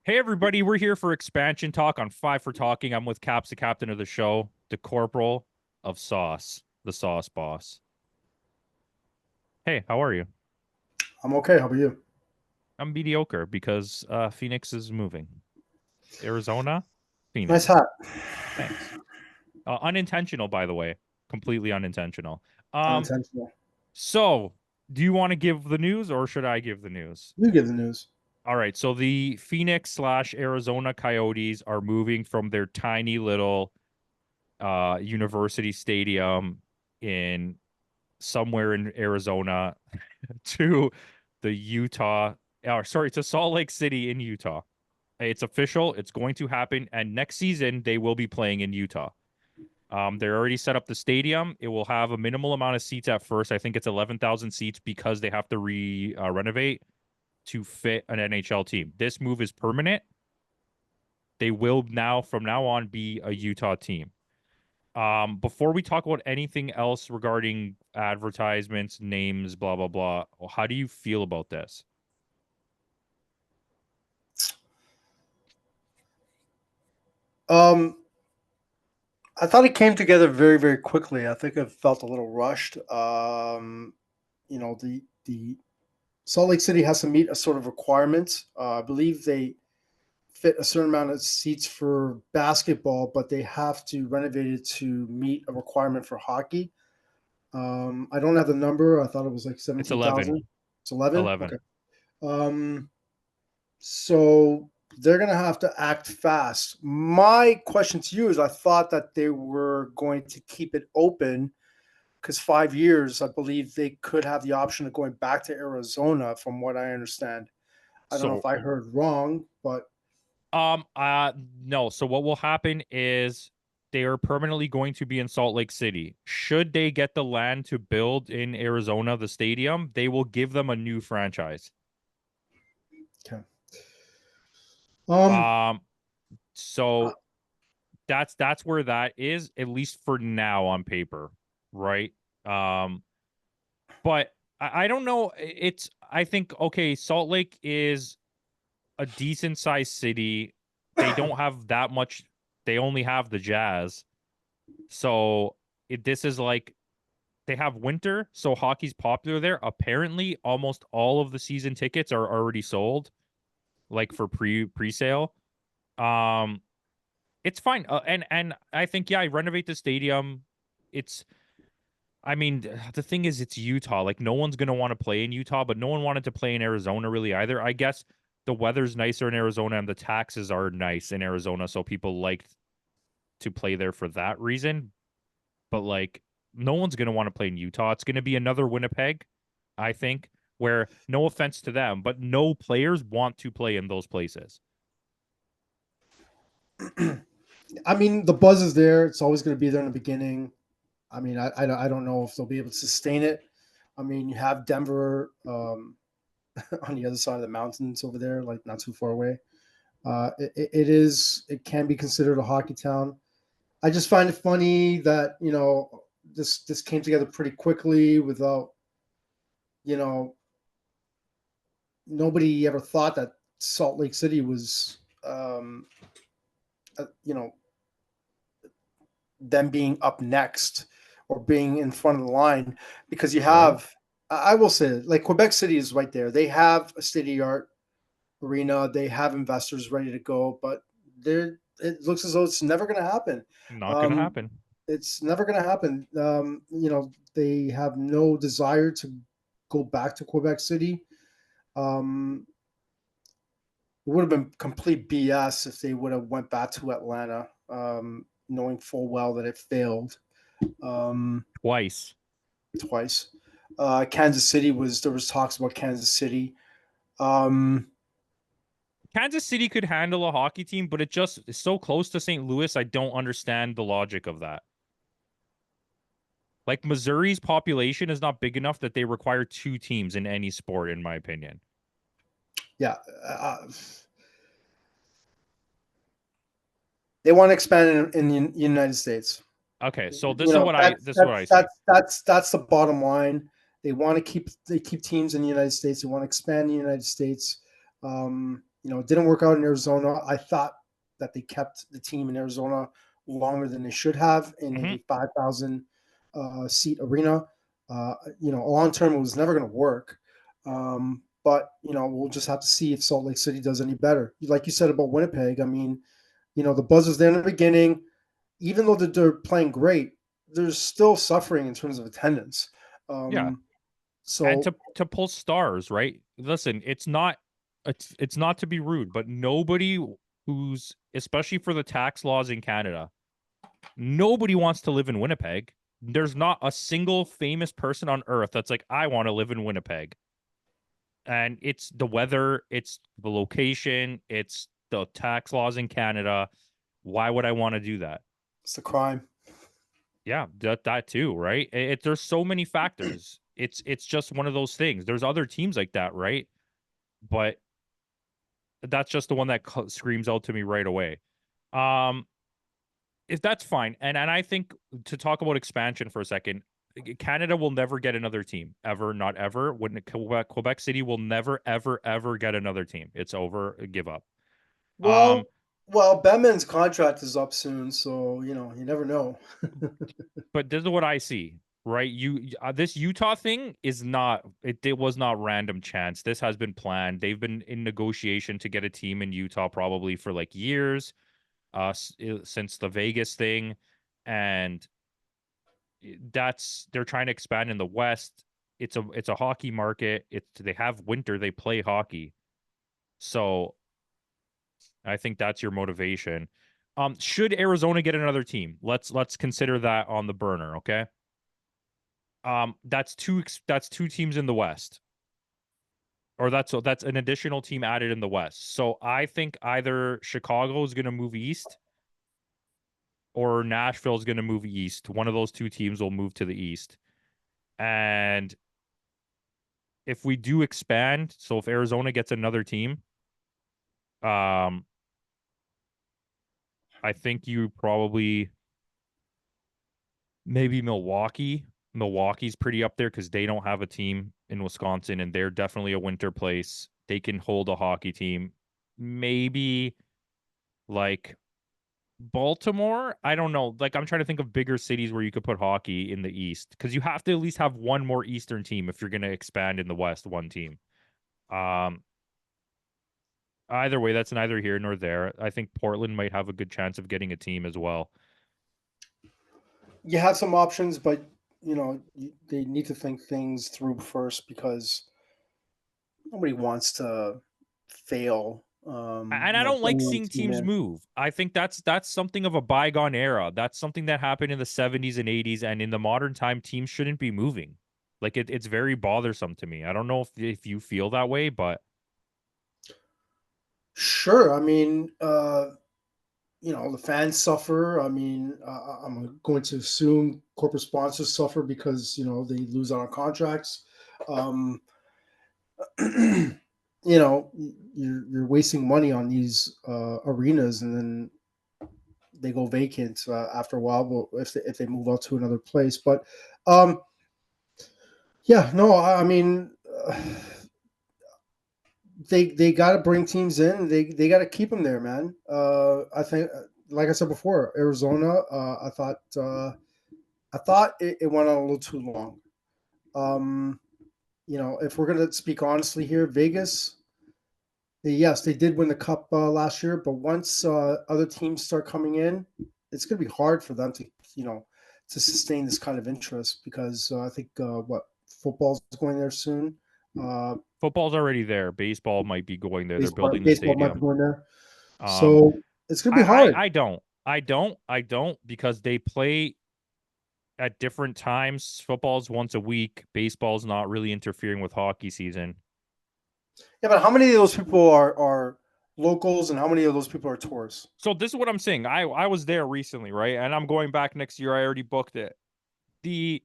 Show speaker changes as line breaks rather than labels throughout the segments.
Hey everybody, we're here for expansion talk on Five for Talking. I'm with Caps, the captain of the show, the corporal of Sauce, the Sauce Boss. Hey, how are you?
I'm okay. How about you?
I'm mediocre because Phoenix is moving. Arizona,
Nice
Phoenix.
hat.
Thanks. Unintentional, by the way, completely unintentional. Um,
Unintentional.
so do you want to give the news or should I give the news?
You give the news.
All right, so the Phoenix slash Arizona Coyotes are moving from their tiny little university stadium in somewhere in Arizona to the Utah, or sorry, to Salt Lake City in Utah. It's official. It's going to happen. And next season, they will be playing in Utah. They're already set up the stadium. It will have a minimal amount of seats at first. I think it's 11,000 seats because they have to renovate to fit an NHL team. This move is permanent. They will now, from now on, be a Utah team. Before we talk about anything else regarding advertisements, names, blah blah blah, how do you feel about this?
Um, I thought it came together very, very quickly. I think it felt a little rushed. The Salt Lake City has to meet a sort of requirement. I believe they fit a certain amount of seats for basketball, but they have to renovate it to meet a requirement for hockey. I don't have the number. I thought it was like
It's
17,000.
11.
It's 11.
11.
Okay. Um, So they're going to have to act fast. My question to you is I thought that they were going to keep it open because 5 years, I believe they could have the option of going back to Arizona, from what I understand. I don't know if
So,
I heard wrong, but
um, uh, no. So what will happen is they are permanently going to be in Salt Lake City. Should they get the land to build in Arizona, the stadium, they will give them a new franchise.
okay. Um,
Um,
uh,
so that's where that is, at least for now on paper, right? Um, but I don't know. I think okay, Salt Lake is a decent sized city. They don't have that much. They only have the Jazz. So this is like they have winter, so hockey's popular there. Apparently, almost all of the season tickets are already sold, like for pre-sale. Um, it's fine. And I think yeah, renovate the stadium. It's I mean, the thing is, it's Utah. Like, no one's gonna want to play in Utah, but no one wanted to play in Arizona really either. I guess the weather's nicer in Arizona and the taxes are nice in Arizona, so people liked to play there for that reason. But like, no one's gonna want to play in Utah. It's gonna be another Winnipeg, I think. Where no offense to them, but no players want to play in those places.
I mean, the buzz is there. It's always going to be there in the beginning. I mean, I don't know if they'll be able to sustain it. I mean, you have Denver on the other side of the mountains over there, like not too far away. It can be considered a hockey town. I just find it funny that this came together pretty quickly without you know nobody ever thought that Salt Lake City was you know them being up next or being in front of the line because you
Right.
have I will say like Quebec City is right there. They have a state of the art arena. They have investors ready to go, but they're it looks as though it's never going to happen.
Not gonna
Um,
happen.
it's never going to happen. They have no desire to go back to Quebec City. Um, it would have been complete BS if they would have went back to Atlanta, knowing full well that it failed
Twice.
twice. Kansas City was there was talks about Kansas City. Um,
Kansas City could handle a hockey team, but it just is so close to St. Louis. I don't understand the logic of that. Like Missouri's population is not big enough that they require two teams in any sport, in my opinion.
yeah, uh, they want to expand in the United States.
Okay, so
You know,
this is what I see.
that's the bottom line. They want to keep teams in the United States. They want to expand the United States. it didn't work out in Arizona. I thought that they kept the team in Arizona longer than they should have in
Hmm.
a 5,000 seat arena. Long term, it was never going to work. But we'll just have to see if Salt Lake City does any better. Like you said about Winnipeg, I mean, the buzz was there in the beginning. Even though they're playing great, they're still suffering in terms of attendance.
Yeah.
Um,
And
so
to pull stars, right? Listen, it's not to be rude, but nobody who's, especially for the tax laws in Canada, nobody wants to live in Winnipeg. There's not a single famous person on earth that's like, I want to live in Winnipeg. And it's the weather, it's the location, it's the tax laws in Canada. Why would I want to do that?
it's the crime.
Yeah, that too, right? There's so many factors. It's just one of those things. There's other teams like that, right? But that's just the one that screams out to me right away. Um, if that's fine, and I think to talk about expansion for a second, Canada will never get another team ever, not ever. When Quebec City will never, ever, ever get another team. It's over. Give up. Um,
Well, Batman's contract is up soon, so you never know.
but this is what I see, right? This Utah thing is not it was not random chance. This has been planned. They've been in negotiation to get a team in Utah probably for like years, since the Vegas thing, and they're trying to expand in the West. It's a hockey market. They have winter. They play hockey, so I think that's your motivation. Should Arizona get another team? Let's consider that on the burner. Okay. That's two teams in the West, or that's an additional team added in the West. So I think either Chicago is going to move east or Nashville is going to move east. One of those two teams will move to the east. And if we do expand, so if Arizona gets another team, um, I think you probably maybe Milwaukee. Milwaukee's pretty up there because they don't have a team in Wisconsin, and they're definitely a winter place. They can hold a hockey team. Maybe like Baltimore. I don't know. Like I'm trying to think of bigger cities where you could put hockey in the East because you have to at least have one more Eastern team if you're going to expand in the West. One team. Um, Either way, that's neither here nor there. I think Portland might have a good chance of getting a team as well.
You have some options, but they need to think things through first because nobody wants to fail.
And I don't like
Bringing
seeing
a team
teams
in.
move. I think that's something of a bygone era. That's something that happened in the 70s and 80s, and in the modern time, teams shouldn't be moving. Like it's very bothersome to me. I don't know if you feel that way, but
Sure, I mean, the fans suffer. I mean, I'm going to assume corporate sponsors suffer because they lose out on contracts. Um, you're wasting money on these arenas, and then they go vacant after a while. But if they move out to another place, but um, yeah, no, I mean. They got to bring teams in. They got to keep them there, man. I think, like I said before, Arizona. I thought it went on a little too long. Um, if we're gonna speak honestly here, Vegas. Yes, they did win the cup last year, but once other teams start coming in, it's gonna be hard for them to sustain this kind of interest because I think what football's going there soon. Uh,
football's already there. Baseball might be going there. They're
baseball
building the
baseball might be
stadium.
going there.
Um,
So it's gonna be
I
hard.
I, I don't. I don't because they play at different times. Football's once a week. Baseball's not really interfering with hockey season.
Yeah, but how many of those people are locals, and how many of those people are tourists?
So this is what I'm saying. I was there recently, right? And I'm going back next year. I already booked it. The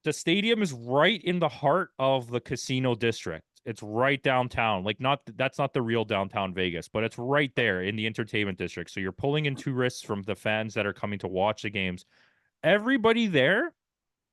the stadium is right in the heart of the casino district. It's right downtown. Like not that's not the real downtown Vegas, but it's right there in the entertainment district. So you're pulling in tourists from the fans that are coming to watch the games. Everybody there,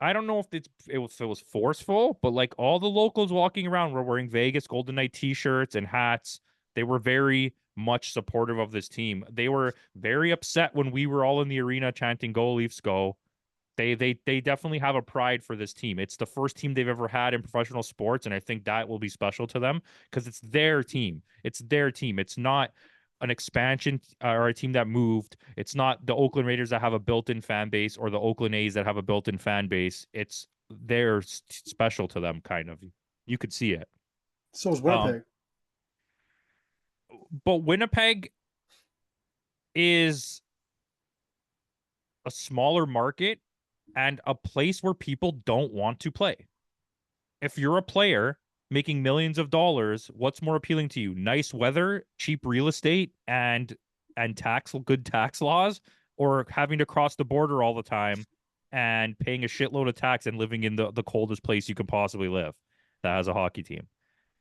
I don't know if it was forceful, but like all the locals walking around were wearing Vegas Golden Knight t-shirts and hats. They were very much supportive of this team. They were very upset when we were all in the arena chanting "Go Leafs, go." They definitely have a pride for this team. It's the first team they've ever had in professional sports, and I think that will be special to them because it's their team. It's their team. It's not an expansion or a team that moved. It's not the Oakland Raiders that have a built-in fan base or the Oakland A's that have a built-in fan base. It's they're special to them, kind of. You could see it.
So is
Um,
Winnipeg.
but Winnipeg is a smaller market and a place where people don't want to play. If you're a player making millions of dollars, what's more appealing to you? Nice weather, cheap real estate, and good tax laws, or having to cross the border all the time and paying a shitload of tax and living in the coldest place you can possibly live that has a hockey team.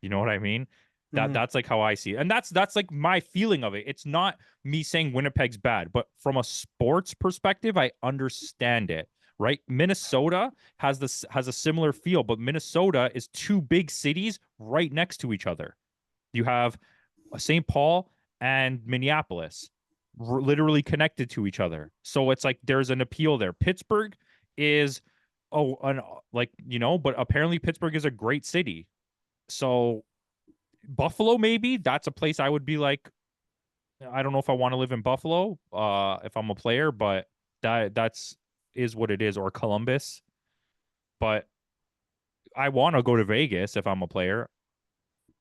You know what I mean?
Mm-hmm.
That's like how I see it. And that's like my feeling of it. It's not me saying Winnipeg's bad, but from a sports perspective, I understand it. Right? Minnesota has a similar feel, but Minnesota is two big cities right next to each other. You have St. Paul and Minneapolis literally connected to each other. So it's like there's an appeal there. Pittsburgh is like, but apparently Pittsburgh is a great city. So Buffalo, maybe that's a place I would be like, I don't know if I want to live in Buffalo, if I'm a player, but that's is what it is, or Columbus. But I want to go to Vegas if I'm a player.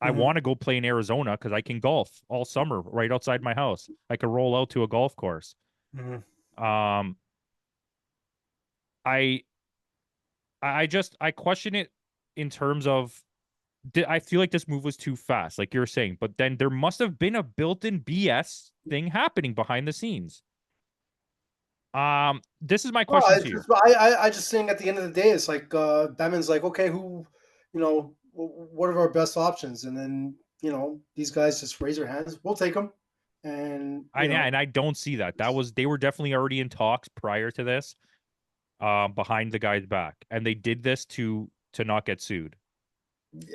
I
Mm-hmm.
want to go play in Arizona because I can golf all summer right outside my house. I could roll out to a golf course.
Mm-hmm.
Um, I I question it in terms of I feel like this move was too fast, like you're saying, but then there must have been a built-in BS thing happening behind the scenes. This is my
Well,
question
it's
to you.
just, I just think at the end of the day, it's like Batman's like, okay, who, what are our best options? And then these guys just raise their hands. We'll take them, and
I don't see that. They were definitely already in talks prior to this, behind the guy's back, and they did this to not get sued.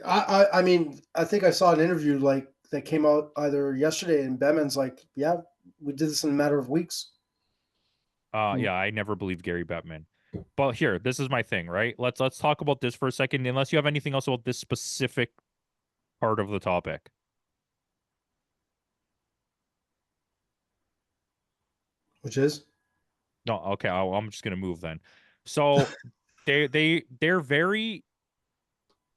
I mean, I think I saw an interview like that came out either yesterday, and Batman's like, yeah, we did this in a matter of weeks. Mm.
Yeah, I never believed Gary Bettman. But here, this is my thing, right? Let's talk about this for a second, unless you have anything else about this specific part of the topic.
Which is,
No, okay, I'm just gonna move then. So they're very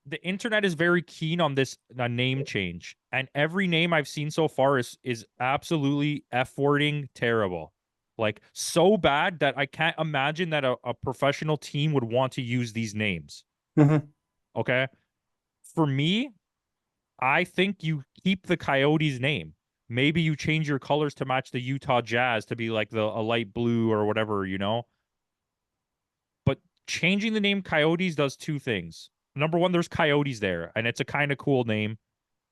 the internet is very keen on this name change, and every name I've seen so far is absolutely f-wording terrible, like so bad that I can't imagine that a professional team would want to use these names.
Mhm.
Okay, for me, I think you keep the Coyotes name. Maybe you change your colors to match the Utah Jazz to be like a light blue or whatever, But changing the name Coyotes does two things. Number one, there's Coyotes there, and it's a kind of cool name.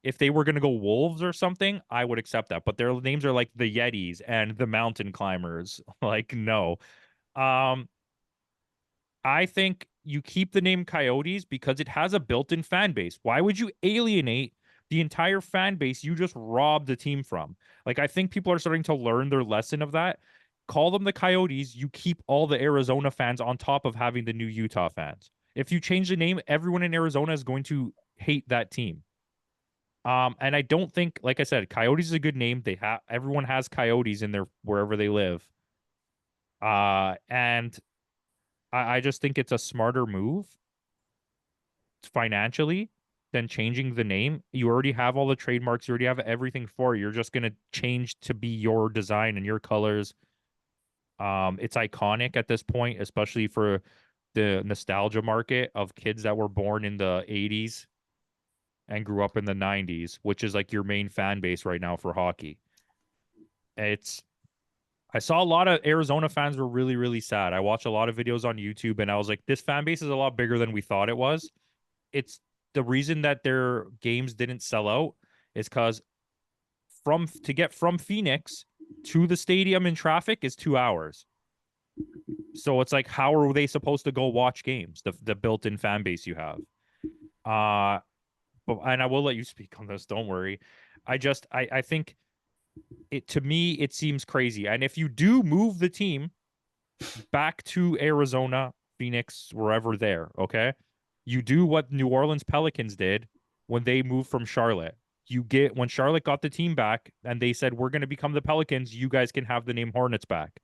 If they were going to go Wolves or something, I would accept that. But their names are like the Yetis and the Mountain Climbers. Like, no. Um, I think you keep the name Coyotes because it has a built-in fan base. Why would you alienate the entire fan base you just robbed the team from? Like, I think people are starting to learn their lesson of that. Call them the Coyotes. You keep all the Arizona fans on top of having the new Utah fans. If you change the name, everyone in Arizona is going to hate that team. And I don't think, like I said, Coyotes is a good name. Everyone has Coyotes in their wherever they live. And I just think it's a smarter move financially than changing the name. You already have all the trademarks, you already have everything for it. You're just gonna change to be your design and your colors. It's iconic at this point, especially for the nostalgia market of kids that were born in the 80s and grew up in the 90s, which is like your main fan base right now for hockey. It's I saw a lot of Arizona fans were really, really sad. I watched a lot of videos on YouTube and I was like, this fan base is a lot bigger than we thought it was. It's the reason that their games didn't sell out is because from to get from Phoenix to the stadium in traffic is 2 hours. So it's like, how are they supposed to go watch games? The built-in fan base you have. Uh, and I will let you speak on this. Don't worry. I think it, to me, it seems crazy. And if you do move the team back to Arizona, Phoenix, wherever there, okay? You do what New Orleans Pelicans did when they moved from Charlotte. You get when Charlotte got the team back and they said, we're going to become the Pelicans, you guys can have the name Hornets back.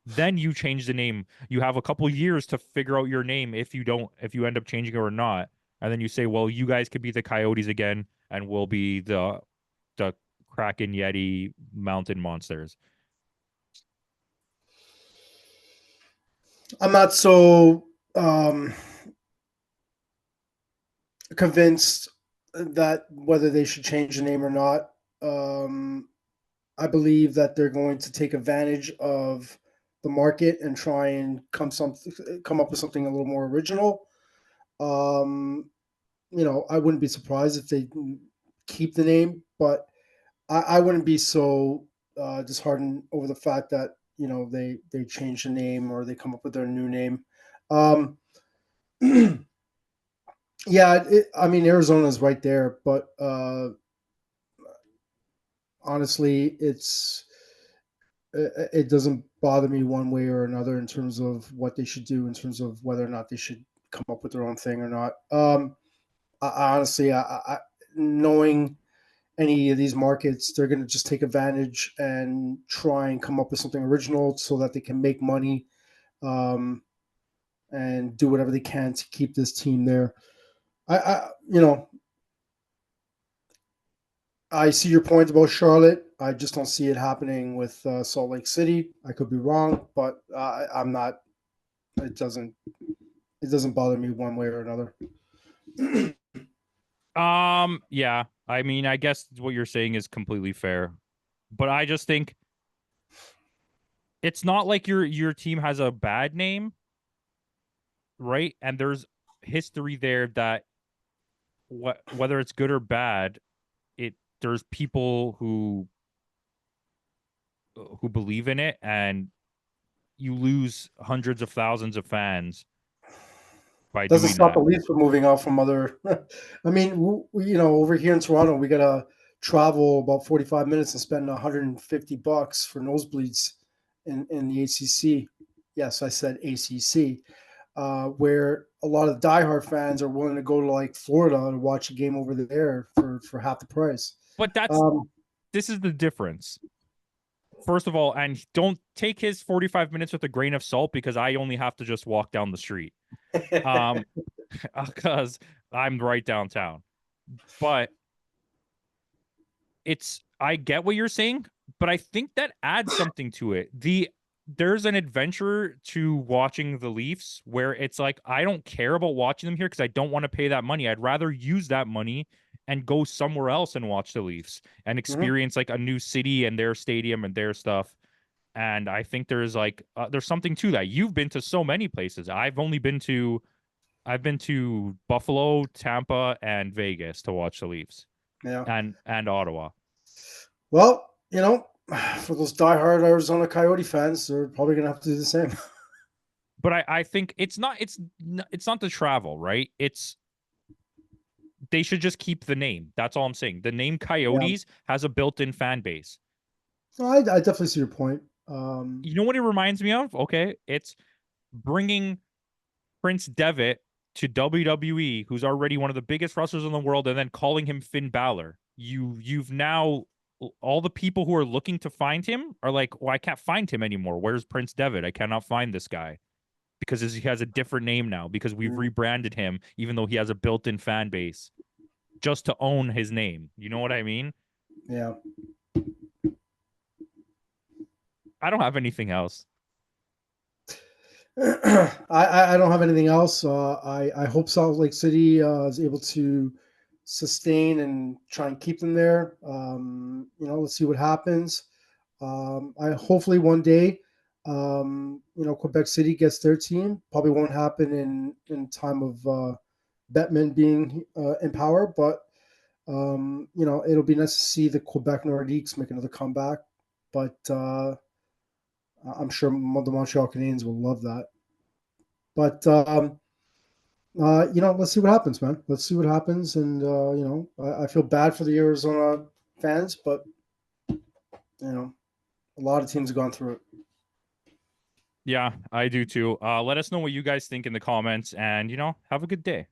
Then you change the name. You have a couple years to figure out your name if you end up changing it or not. And then you say, well, you guys could be the Coyotes again and we'll be the Kraken Yeti Mountain Monsters.
I'm not so convinced that whether they should change the name or not. Um, I believe that they're going to take advantage of the market and try and come up with something a little more original. Um, I wouldn't be surprised if they keep the name, but I wouldn't be so disheartened over the fact that they change the name or they come up with their new name. Um, yeah, I mean Arizona's right there, but honestly, it doesn't bother me one way or another in terms of what they should do in terms of whether or not they should come up with their own thing or not. Honestly, knowing any of these markets, they're going to just take advantage and try and come up with something original so that they can make money, um, and do whatever they can to keep this team there. I I see your point about Charlotte. I just don't see it happening with Salt Lake City. I could be wrong, but I'm not. It doesn't. It doesn't bother me one way or another.
Yeah. I mean, I guess what you're saying is completely fair. But I just think it's not like your team has a bad name, right? And there's history there that whether it's good or bad, it there's people who believe in it, and you lose hundreds of thousands of fans by
Doesn't
doing
stop the
that.
Leafs from moving out from other. I mean, over here in Toronto, we gotta travel about 45 minutes and spend $150 for nosebleeds in the ACC. Yes, I said ACC, where a lot of diehard fans are willing to go to like Florida to watch a game over there for half the price.
But
Um,
this is the difference. First of all, and don't take his 45 minutes with a grain of salt because I only have to just walk down the street. Um, because I'm right downtown. But I get what you're saying, but I think that adds something to it. There's an adventure to watching the Leafs where it's like I don't care about watching them here because I don't want to pay that money. I'd rather use that money and go somewhere else and watch the Leafs and
mhm,
experience like a new city and their stadium and their stuff. And I think there's something to that. You've been to so many places. I've been to Buffalo, Tampa, and Vegas to watch the Leafs
yeah.
and Ottawa.
Well, for those diehard Arizona Coyote fans, they're probably gonna have to do the same.
But I think it's not the travel, right? It's they should just keep the name. That's all I'm saying. The name
Yeah,
Coyotes has a built-in fan base.
I definitely see your point.
You know what it reminds me of? Okay, it's bringing Prince Devitt to WWE, who's already one of the biggest wrestlers in the world, and then calling him Finn Balor. You've now all the people who are looking to find him are like, well, I can't find him anymore. Where's Prince Devitt? I cannot find this guy because he has a different name now because we've
Mm,
rebranded him, even though he has a built-in fan base just to own his name. You know what I mean?
yeah.
I don't have anything else.
I don't have anything else. I hope Salt Lake City is able to sustain and try and keep them there. Let's see what happens. I hopefully one day, Quebec City gets their team. Probably won't happen in time of Bettman being in power, but it'll be nice to see the Quebec Nordiques make another comeback. But I'm sure the Montreal Canadiens will love that. But let's see what happens, man. Let's see what happens, and I feel bad for the Arizona fans, but a lot of teams have gone through it.
Yeah, I do too. Let us know what you guys think in the comments, and have a good day.